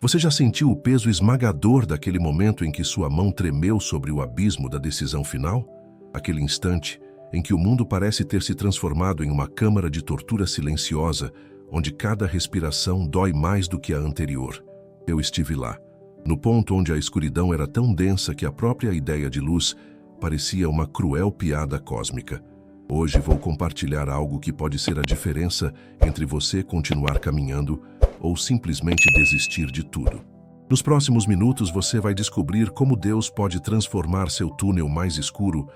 Você já sentiu o peso esmagador daquele momento em que sua mão tremeu sobre o abismo da decisão final? Aquele instante em que o mundo parece ter se transformado em uma câmara de tortura silenciosa, onde cada respiração dói mais do que a anterior. Eu estive lá, no ponto onde a escuridão era tão densa que a própria ideia de luz parecia uma cruel piada cósmica. Hoje vou compartilhar algo que pode ser a diferença entre você continuar caminhando ou simplesmente desistir de tudo. Nos próximos minutos você vai descobrir como Deus pode transformar seu túnel mais escuro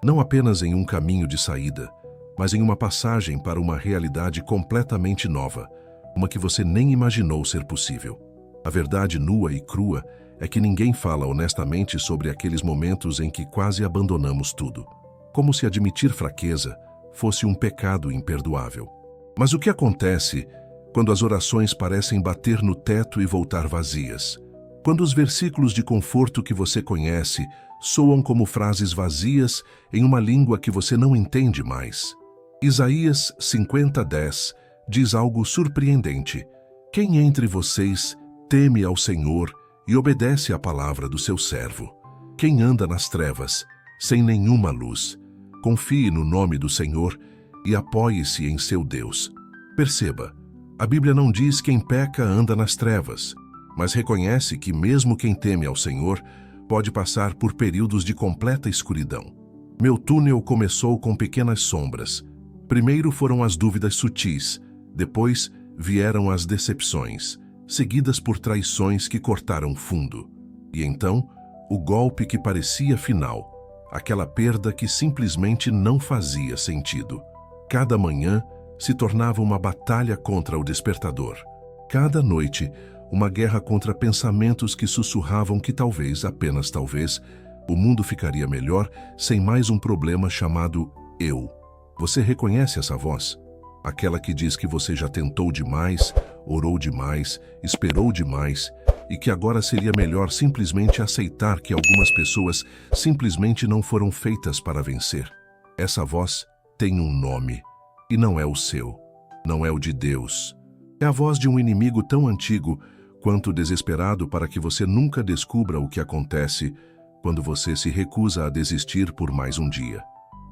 não apenas em um caminho de saída, mas em uma passagem para uma realidade completamente nova, uma que você nem imaginou ser possível. A verdade nua e crua é que ninguém fala honestamente sobre aqueles momentos em que quase abandonamos tudo, como se admitir fraqueza fosse um pecado imperdoável. Mas o que acontece quando as orações parecem bater no teto e voltar vazias? Quando os versículos de conforto que você conhece soam como frases vazias em uma língua que você não entende mais? Isaías 50:10 diz algo surpreendente. Quem entre vocês teme ao Senhor e obedece à palavra do seu servo? Quem anda nas trevas, sem nenhuma luz? Confie no nome do Senhor e apoie-se em seu Deus. Perceba, a Bíblia não diz quem peca anda nas trevas, mas reconhece que mesmo quem teme ao Senhor pode passar por períodos de completa escuridão. Meu túnel começou com pequenas sombras. Primeiro foram as dúvidas sutis, depois vieram as decepções, seguidas por traições que cortaram fundo. E então, o golpe que parecia final, aquela perda que simplesmente não fazia sentido. Cada manhã se tornava uma batalha contra o despertador. Cada noite, uma guerra contra pensamentos que sussurravam que talvez, apenas talvez, o mundo ficaria melhor sem mais um problema chamado eu. Você reconhece essa voz? Aquela que diz que você já tentou demais, orou demais, esperou demais e que agora seria melhor simplesmente aceitar que algumas pessoas simplesmente não foram feitas para vencer. Essa voz tem um nome e não é o seu, não é o de Deus. É a voz de um inimigo tão antigo quanto desesperado para que você nunca descubra o que acontece quando você se recusa a desistir por mais um dia.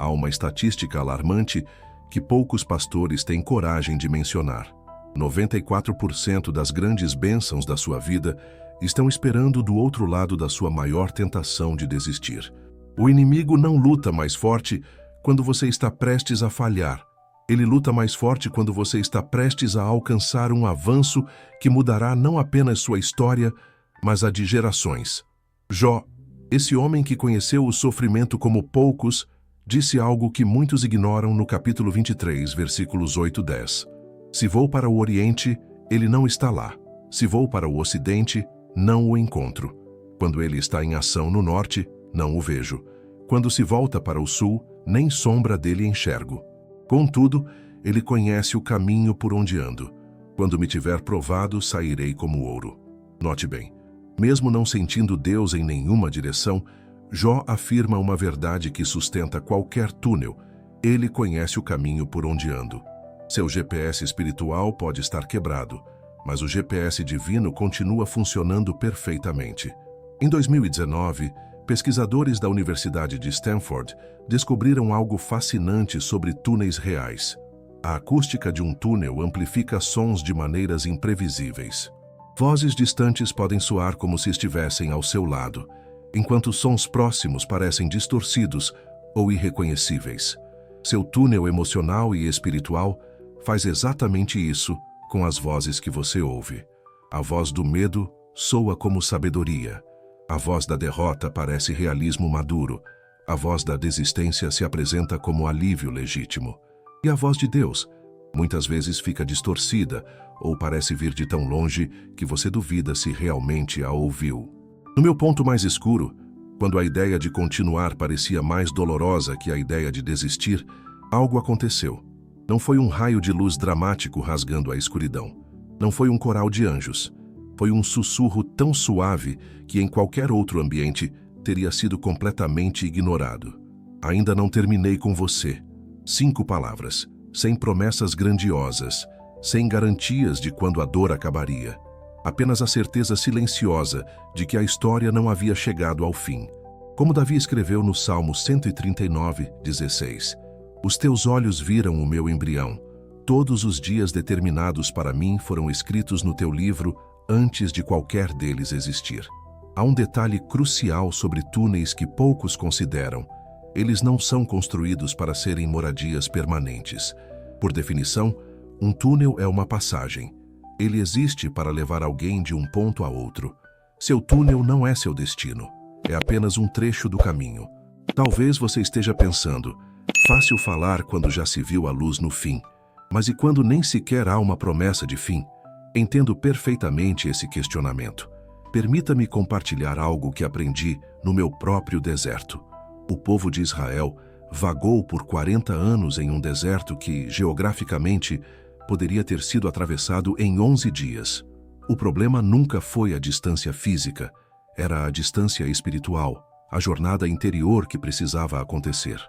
Há uma estatística alarmante que poucos pastores têm coragem de mencionar. 94% das grandes bênçãos da sua vida estão esperando do outro lado da sua maior tentação de desistir. O inimigo não luta mais forte quando você está prestes a falhar. Ele luta mais forte quando você está prestes a alcançar um avanço que mudará não apenas sua história, mas a de gerações. Jó, esse homem que conheceu o sofrimento como poucos, disse algo que muitos ignoram no capítulo 23, versículos 8 e 10. Se vou para o Oriente, ele não está lá. Se vou para o Ocidente, não o encontro. Quando ele está em ação no Norte, não o vejo. Quando se volta para o Sul, nem sombra dele enxergo. Contudo, ele conhece o caminho por onde ando. Quando me tiver provado, sairei como ouro. Note bem, mesmo não sentindo Deus em nenhuma direção, Jó afirma uma verdade que sustenta qualquer túnel. Ele conhece o caminho por onde ando. Seu GPS espiritual pode estar quebrado, mas o GPS divino continua funcionando perfeitamente. Em 2019, pesquisadores da Universidade de Stanford descobriram algo fascinante sobre túneis reais. A acústica de um túnel amplifica sons de maneiras imprevisíveis. Vozes distantes podem soar como se estivessem ao seu lado, enquanto sons próximos parecem distorcidos ou irreconhecíveis. Seu túnel emocional e espiritual faz exatamente isso com as vozes que você ouve. A voz do medo soa como sabedoria. A voz da derrota parece realismo maduro. A voz da desistência se apresenta como alívio legítimo. E a voz de Deus muitas vezes fica distorcida ou parece vir de tão longe que você duvida se realmente a ouviu. No meu ponto mais escuro, quando a ideia de continuar parecia mais dolorosa que a ideia de desistir, algo aconteceu. Não foi um raio de luz dramático rasgando a escuridão. Não foi um coral de anjos. Foi um sussurro tão suave que em qualquer outro ambiente teria sido completamente ignorado. Ainda não terminei com você. 5 palavras, sem promessas grandiosas, sem garantias de quando a dor acabaria. apenas a certeza silenciosa de que a história não havia chegado ao fim. Como Davi escreveu no Salmo 139:16, os teus olhos viram o meu embrião. Todos os dias determinados para mim foram escritos no teu livro antes de qualquer deles existir. Há um detalhe crucial sobre túneis que poucos consideram. Eles não são construídos para serem moradias permanentes. Por definição, um túnel é uma passagem. Ele existe para levar alguém de um ponto a outro. Seu túnel não é seu destino. É apenas um trecho do caminho. Talvez você esteja pensando, fácil falar quando já se viu a luz no fim. Mas e quando nem sequer há uma promessa de fim? Entendo perfeitamente esse questionamento. Permita-me compartilhar algo que aprendi no meu próprio deserto. O povo de Israel vagou por 40 anos em um deserto que, geograficamente, poderia ter sido atravessado em 11 dias. O problema nunca foi a distância física, era a distância espiritual, a jornada interior que precisava acontecer.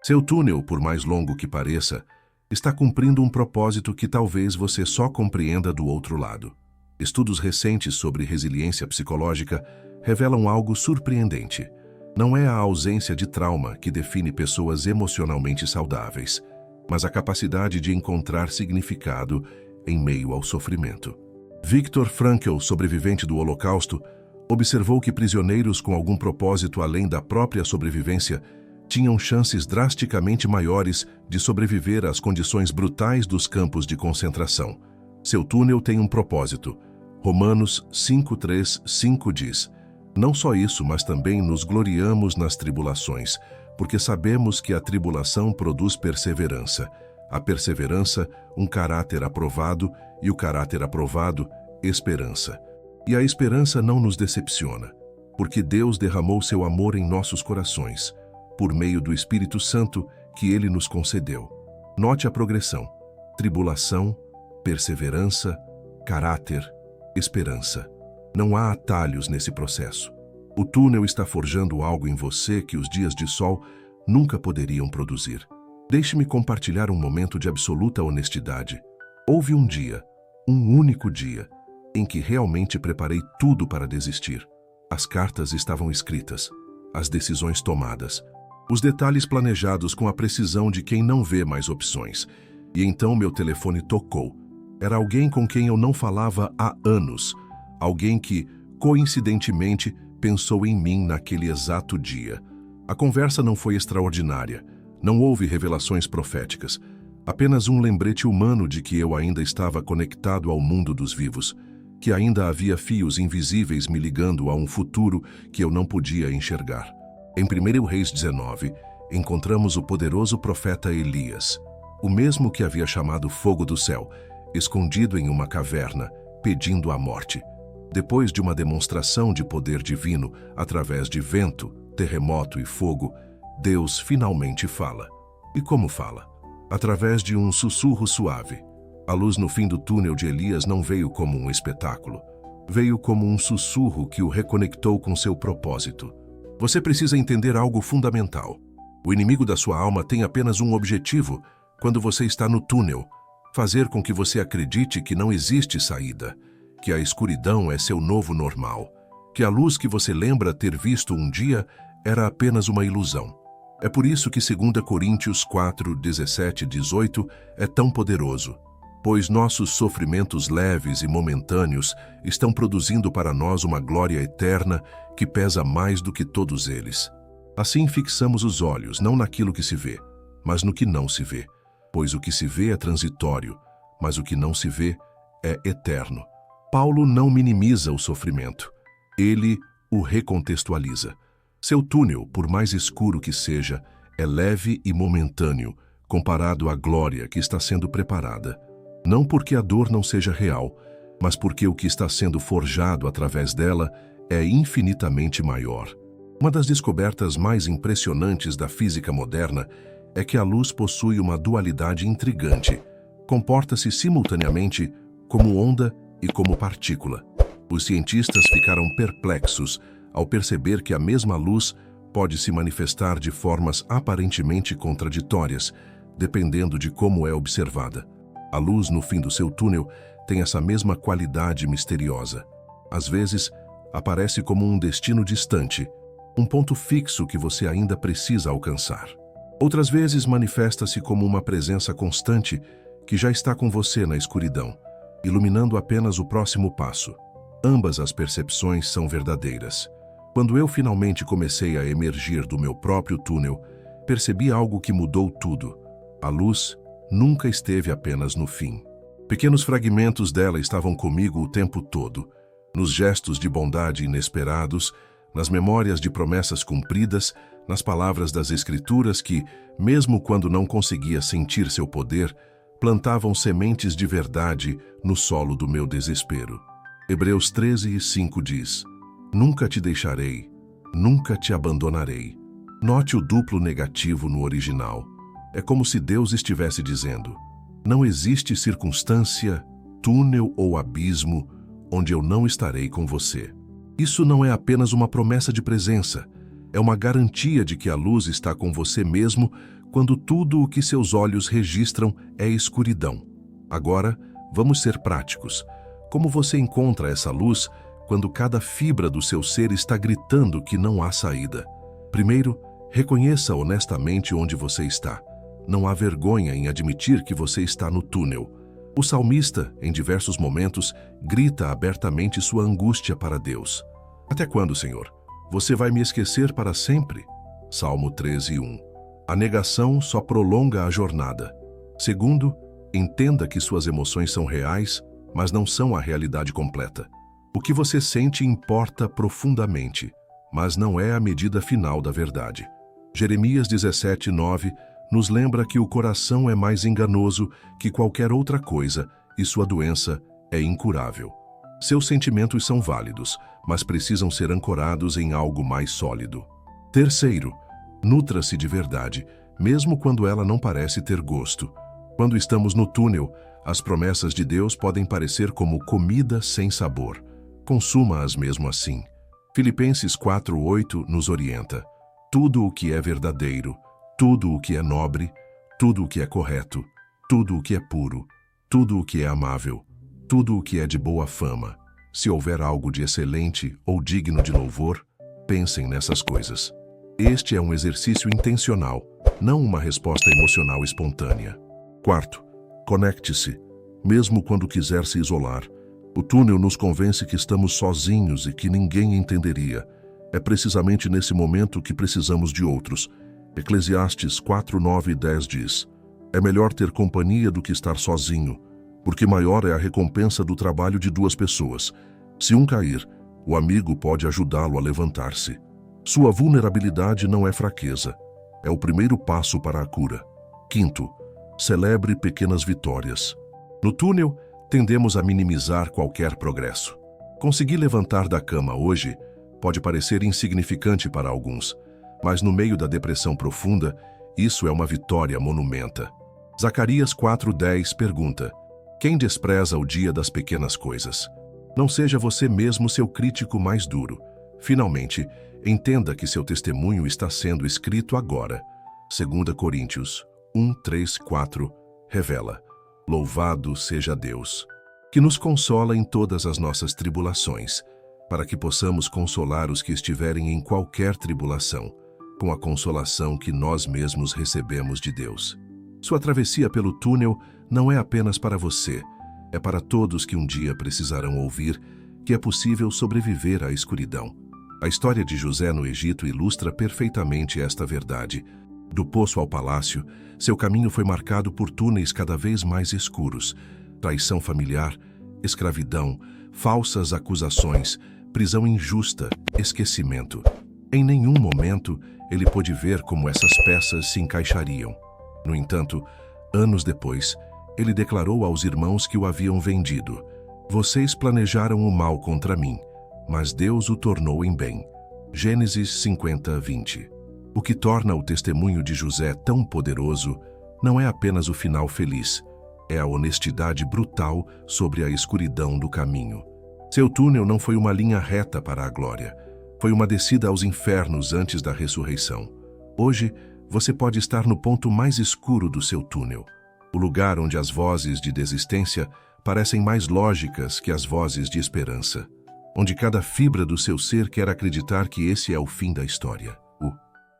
Seu túnel, por mais longo que pareça, está cumprindo um propósito que talvez você só compreenda do outro lado. Estudos recentes sobre resiliência psicológica revelam algo surpreendente. Não é a ausência de trauma que define pessoas emocionalmente saudáveis, mas a capacidade de encontrar significado em meio ao sofrimento. Viktor Frankl, sobrevivente do Holocausto, observou que prisioneiros com algum propósito além da própria sobrevivência tinham chances drasticamente maiores de sobreviver às condições brutais dos campos de concentração. Seu túnel tem um propósito. Romanos 5:3-5 diz: não só isso, mas também nos gloriamos nas tribulações, porque sabemos que a tribulação produz perseverança. A perseverança, um caráter aprovado, e o caráter aprovado, esperança. E a esperança não nos decepciona, porque Deus derramou seu amor em nossos corações, por meio do Espírito Santo que Ele nos concedeu. Note a progressão: tribulação, perseverança, caráter, esperança. Não há atalhos nesse processo. O túnel está forjando algo em você que os dias de sol nunca poderiam produzir. Deixe-me compartilhar um momento de absoluta honestidade. Houve um dia, um único dia, em que realmente preparei tudo para desistir. As cartas estavam escritas, as decisões tomadas, os detalhes planejados com a precisão de quem não vê mais opções. E então meu telefone tocou. Era alguém com quem eu não falava há anos. Alguém que, coincidentemente, pensou em mim naquele exato dia. A conversa não foi extraordinária. Não houve revelações proféticas. Apenas um lembrete humano de que eu ainda estava conectado ao mundo dos vivos, que ainda havia fios invisíveis me ligando a um futuro que eu não podia enxergar. Em 1 Reis 19, encontramos o poderoso profeta Elias, o mesmo que havia chamado fogo do céu, escondido em uma caverna, pedindo a morte. Depois de uma demonstração de poder divino através de vento, terremoto e fogo, Deus finalmente fala. E como fala? Através de um sussurro suave. A luz no fim do túnel de Elias não veio como um espetáculo. Veio como um sussurro que o reconectou com seu propósito. Você precisa entender algo fundamental. O inimigo da sua alma tem apenas um objetivo quando você está no túnel: fazer com que você acredite que não existe saída, que a escuridão é seu novo normal, que a luz que você lembra ter visto um dia era apenas uma ilusão. É por isso que 2 Coríntios 4:17-18 é tão poderoso. Pois nossos sofrimentos leves e momentâneos estão produzindo para nós uma glória eterna que pesa mais do que todos eles. Assim fixamos os olhos não naquilo que se vê, mas no que não se vê. Pois o que se vê é transitório, mas o que não se vê é eterno. Paulo não minimiza o sofrimento. Ele o recontextualiza. Seu túnel, por mais escuro que seja, é leve e momentâneo, comparado à glória que está sendo preparada. Não porque a dor não seja real, mas porque o que está sendo forjado através dela é infinitamente maior. Uma das descobertas mais impressionantes da física moderna é que a luz possui uma dualidade intrigante. Comporta-se simultaneamente como onda e como partícula. Os cientistas ficaram perplexos ao perceber que a mesma luz pode se manifestar de formas aparentemente contraditórias, dependendo de como é observada. A luz no fim do seu túnel tem essa mesma qualidade misteriosa. Às vezes, aparece como um destino distante, um ponto fixo que você ainda precisa alcançar. Outras vezes, manifesta-se como uma presença constante que já está com você na escuridão, iluminando apenas o próximo passo. Ambas as percepções são verdadeiras. Quando eu finalmente comecei a emergir do meu próprio túnel, percebi algo que mudou tudo. A luz nunca esteve apenas no fim. Pequenos fragmentos dela estavam comigo o tempo todo, nos gestos de bondade inesperados, nas memórias de promessas cumpridas, nas palavras das Escrituras que, mesmo quando não conseguia sentir seu poder, plantavam sementes de verdade no solo do meu desespero. Hebreus 13:5 diz: Nunca te deixarei, nunca te abandonarei. Note o duplo negativo no original. É como se Deus estivesse dizendo: não existe circunstância, túnel ou abismo onde eu não estarei com você. Isso não é apenas uma promessa de presença, é uma garantia de que a luz está com você mesmo quando tudo o que seus olhos registram é escuridão. Agora, vamos ser práticos. Como você encontra essa luz quando cada fibra do seu ser está gritando que não há saída? Primeiro, reconheça honestamente onde você está. Não há vergonha em admitir que você está no túnel. O salmista, em diversos momentos, grita abertamente sua angústia para Deus. Até quando, Senhor? Você vai me esquecer para sempre? Salmo 13:1. A negação só prolonga a jornada. Segundo, entenda que suas emoções são reais, mas não são a realidade completa. O que você sente importa profundamente, mas não é a medida final da verdade. Jeremias 17:9 nos lembra que o coração é mais enganoso que qualquer outra coisa e sua doença é incurável. Seus sentimentos são válidos, mas precisam ser ancorados em algo mais sólido. Terceiro, nutra-se de verdade, mesmo quando ela não parece ter gosto. Quando estamos no túnel, as promessas de Deus podem parecer como comida sem sabor. Consuma-as mesmo assim. Filipenses 4:8 nos orienta: tudo o que é verdadeiro, tudo o que é nobre, tudo o que é correto, tudo o que é puro, tudo o que é amável, tudo o que é de boa fama. Se houver algo de excelente ou digno de louvor, pensem nessas coisas. Este é um exercício intencional, não uma resposta emocional espontânea. Quarto, conecte-se, mesmo quando quiser se isolar. O túnel nos convence que estamos sozinhos e que ninguém entenderia. É precisamente nesse momento que precisamos de outros. Eclesiastes 4:9 e 10 diz: é melhor ter companhia do que estar sozinho, porque maior é a recompensa do trabalho de duas pessoas. Se um cair, o amigo pode ajudá-lo a levantar-se. Sua vulnerabilidade não é fraqueza, é o primeiro passo para a cura. Quinto, celebre pequenas vitórias. No túnel, tendemos a minimizar qualquer progresso. Conseguir levantar da cama hoje pode parecer insignificante para alguns, mas no meio da depressão profunda, isso é uma vitória monumenta. Zacarias 4:10 pergunta: quem despreza o dia das pequenas coisas? Não seja você mesmo seu crítico mais duro. Finalmente, entenda que seu testemunho está sendo escrito agora. 2 Coríntios 1:3-4 revela: louvado seja Deus, que nos consola em todas as nossas tribulações, para que possamos consolar os que estiverem em qualquer tribulação, com a consolação que nós mesmos recebemos de Deus. Sua travessia pelo túnel não é apenas para você, é para todos que um dia precisarão ouvir que é possível sobreviver à escuridão. A história de José no Egito ilustra perfeitamente esta verdade. Do poço ao palácio, seu caminho foi marcado por túneis cada vez mais escuros. Traição familiar, escravidão, falsas acusações, prisão injusta, esquecimento. Em nenhum momento ele pôde ver como essas peças se encaixariam. No entanto, anos depois, ele declarou aos irmãos que o haviam vendido: vocês planejaram o mal contra mim, mas Deus o tornou em bem. Gênesis 50:20. O que torna o testemunho de José tão poderoso não é apenas o final feliz, é a honestidade brutal sobre a escuridão do caminho. Seu túnel não foi uma linha reta para a glória, foi uma descida aos infernos antes da ressurreição. Hoje, você pode estar no ponto mais escuro do seu túnel, o lugar onde as vozes de desistência parecem mais lógicas que as vozes de esperança, onde cada fibra do seu ser quer acreditar que esse é o fim da história.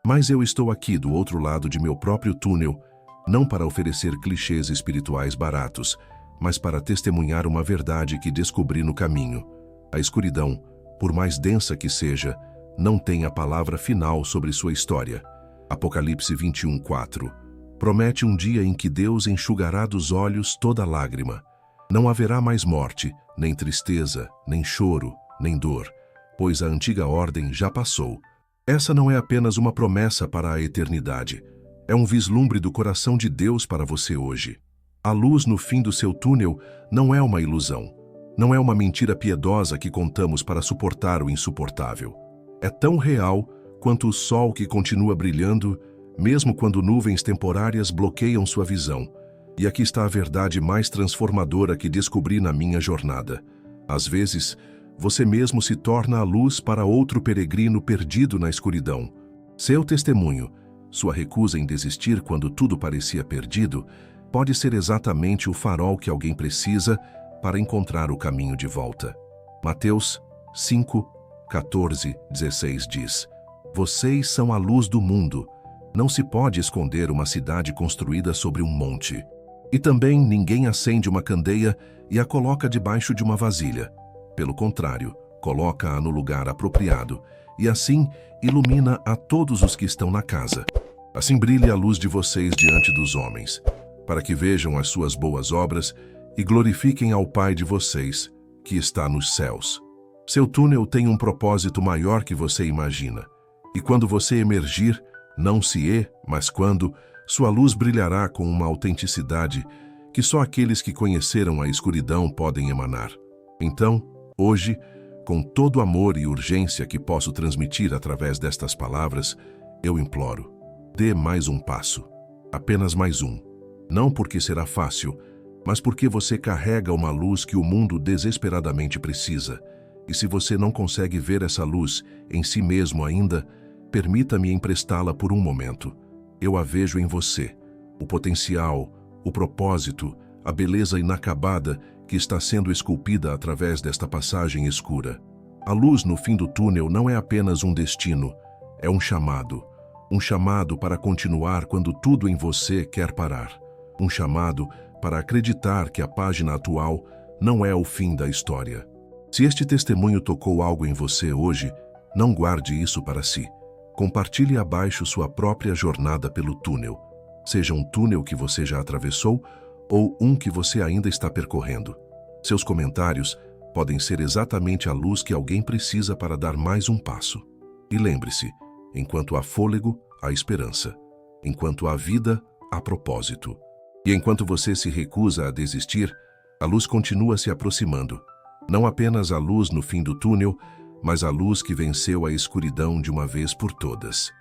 Mas eu estou aqui do outro lado de meu próprio túnel, não para oferecer clichês espirituais baratos, mas para testemunhar uma verdade que descobri no caminho. A escuridão, por mais densa que seja, não tem a palavra final sobre sua história. Apocalipse 21:4 promete um dia em que Deus enxugará dos olhos toda lágrima. Não haverá mais morte, nem tristeza, nem choro, nem dor, pois a antiga ordem já passou. Essa não é apenas uma promessa para a eternidade. É um vislumbre do coração de Deus para você hoje. A luz no fim do seu túnel não é uma ilusão. Não é uma mentira piedosa que contamos para suportar o insuportável. É tão real quanto o sol que continua brilhando, mesmo quando nuvens temporárias bloqueiam sua visão. E aqui está a verdade mais transformadora que descobri na minha jornada. Às vezes, você mesmo se torna a luz para outro peregrino perdido na escuridão. Seu testemunho, sua recusa em desistir quando tudo parecia perdido, pode ser exatamente o farol que alguém precisa para encontrar o caminho de volta. Mateus 5:14-16 diz: Vocês são a luz do mundo. Não se pode esconder uma cidade construída sobre um monte. E também ninguém acende uma candeia e a coloca debaixo de uma vasilha. Pelo contrário, coloca-a no lugar apropriado e assim ilumina a todos os que estão na casa. Assim brilhe a luz de vocês diante dos homens, para que vejam as suas boas obras e glorifiquem ao Pai de vocês, que está nos céus. Seu túnel tem um propósito maior que você imagina. E quando você emergir, não se mas quando, sua luz brilhará com uma autenticidade que só aqueles que conheceram a escuridão podem emanar. Então, hoje, com todo amor e urgência que posso transmitir através destas palavras, eu imploro: dê mais um passo, apenas mais um. Não porque será fácil, mas porque você carrega uma luz que o mundo desesperadamente precisa. E se você não consegue ver essa luz em si mesmo ainda, permita-me emprestá-la por um momento. Eu a vejo em você, o potencial, o propósito, a beleza inacabada que está sendo esculpida através desta passagem escura. A luz no fim do túnel não é apenas um destino, é um chamado para continuar quando tudo em você quer parar. Um chamado para acreditar que a página atual não é o fim da história. Se este testemunho tocou algo em você hoje, não guarde isso para si. Compartilhe abaixo sua própria jornada pelo túnel, seja um túnel que você já atravessou ou um que você ainda está percorrendo. Seus comentários podem ser exatamente a luz que alguém precisa para dar mais um passo. E lembre-se, enquanto há fôlego, há esperança. Enquanto há vida, há propósito. E enquanto você se recusa a desistir, a luz continua se aproximando. Não apenas a luz no fim do túnel, mas a luz que venceu a escuridão de uma vez por todas.